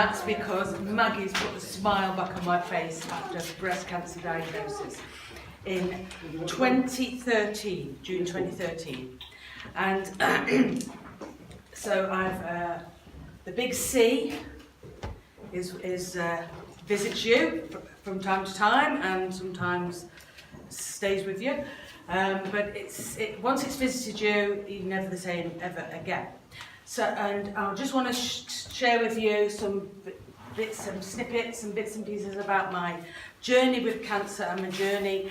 that's because Maggie's put a smile back on my face after breast cancer diagnosis in 2013, June 2013. And so I've, the big C visits you from time to time and sometimes stays with you. But once it's visited you, you're never the same ever again. So, and I just want to share with you some snippets and bits and pieces about my journey with cancer and my journey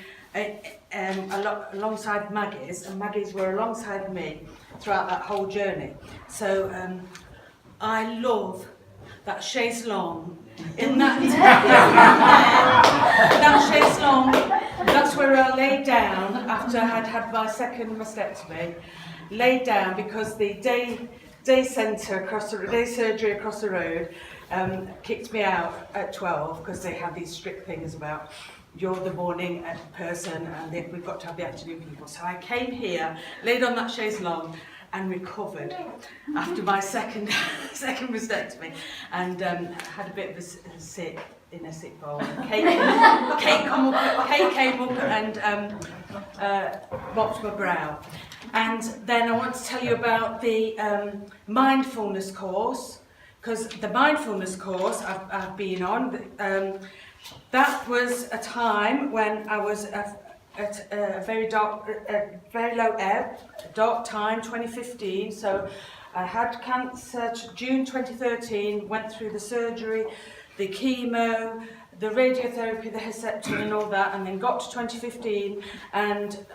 alongside Maggie's, and Maggie's were alongside me throughout that whole journey. So I love that chaise longue. In that chaise longue, that's where I laid down after I had had my second mastectomy. Laid down because the day centre day surgery across the road kicked me out at 12 because they have these strict things about you're the morning person and we've got to have the afternoon people. So I came here, laid on that chaise longue and recovered after my second mastectomy, and had a bit of a sick bowl. Cake came up and mopped my brow. And then I want to tell you about the mindfulness course, because the mindfulness course I've been on, that was a time when I was at a very low ebb, dark time, 2015. So I had cancer June 2013, went through the surgery, the chemo, the radiotherapy, the Herceptin and all that, and then got to 2015, and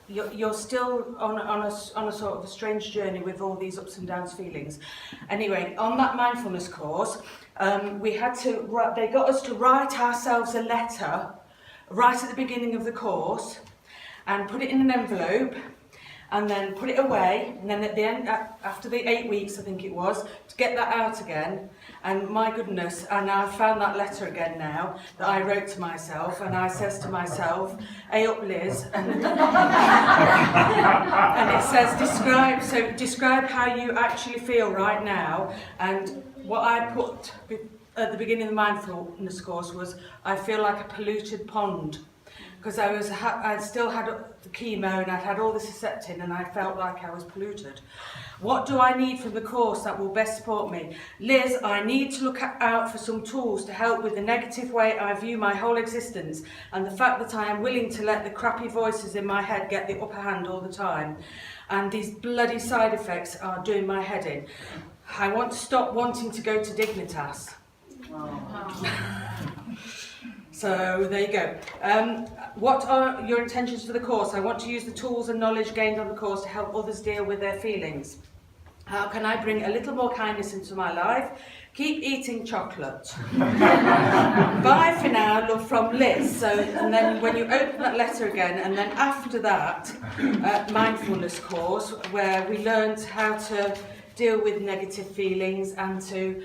you're still on a sort of a strange journey with all these ups and downs feelings. Anyway, on that mindfulness course, they got us to write ourselves a letter right at the beginning of the course and put it in an envelope and then put it away, and then at the end, after the 8 weeks I think it was, to get that out again. And my goodness, and I found that letter again now that I wrote to myself, and I says to myself, "Hey up Liz," and it says describe how you actually feel right now. And what I put at the beginning of the mindfulness course was, I feel like a polluted pond, because I still had the chemo and I'd had all this Herceptin and I felt like I was polluted. What do I need from the course that will best support me? Liz, I need to look out for some tools to help with the negative way I view my whole existence and the fact that I am willing to let the crappy voices in my head get the upper hand all the time. And these bloody side effects are doing my head in. I want to stop wanting to go to Dignitas. So there you go. What are your intentions for the course? I want to use the tools and knowledge gained on the course to help others deal with their feelings. How can I bring a little more kindness into my life? Keep eating chocolate. Bye for now, love from Liz. So, and then when you open that letter again, and then after that, mindfulness course, where we learned how to deal with negative feelings and to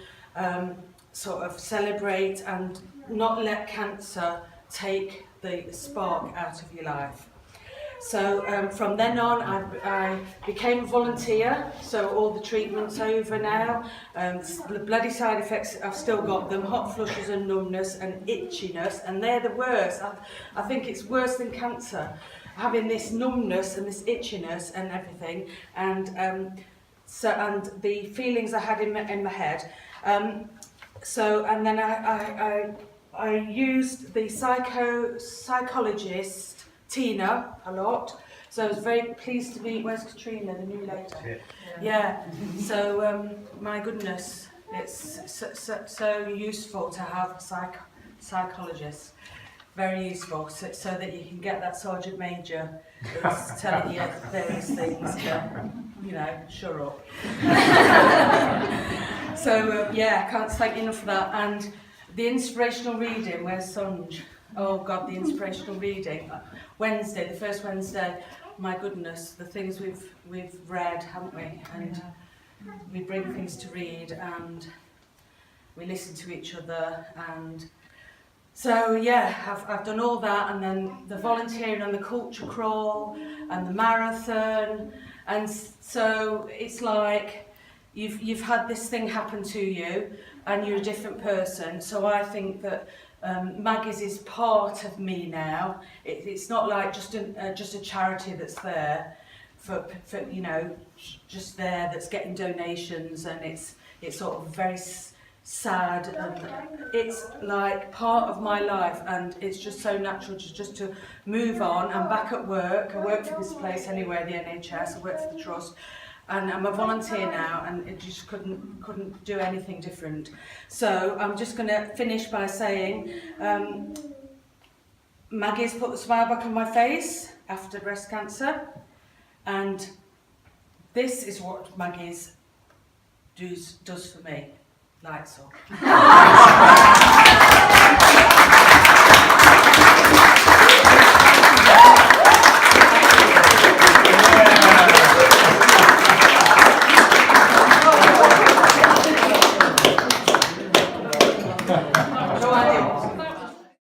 sort of celebrate and not let cancer take the spark out of your life. So from then on, I became a volunteer, so all the treatment's over now. The bloody side effects, I've still got them, hot flushes and numbness and itchiness, and they're the worst. I think it's worse than cancer, having this numbness and this itchiness and everything, and the feelings I had in my head. And then I used the psychologist Tina a lot, so I was very pleased to meet. Where's Katrina, the new lady? Yeah. So my goodness, it's so useful to have a psychologist. Very useful, so that you can get that sergeant major that's telling you various things to, shut up. So I can't thank you enough for that. And the inspirational reading, where's Sonj? Oh God, the inspirational reading. Wednesday, the first Wednesday, my goodness, the things we've read, haven't we? And we bring things to read and we listen to each other, and so I've done all that, and then the volunteering and the culture crawl and the marathon, and so it's like, you've had this thing happen to you, and you're a different person. So I think that Maggies is part of me now. It's not like just a charity that's there for you know, just there that's getting donations, and it's sort of very sad, and it's like part of my life, and it's just so natural just to move on. I'm back at work. I work for this place anyway, the NHS. I work for the trust, and I'm a volunteer now, and it just couldn't do anything different. So I'm just going to finish by saying, Maggie's put the smile back on my face after breast cancer, and this is what Maggie's does for me. Lights off.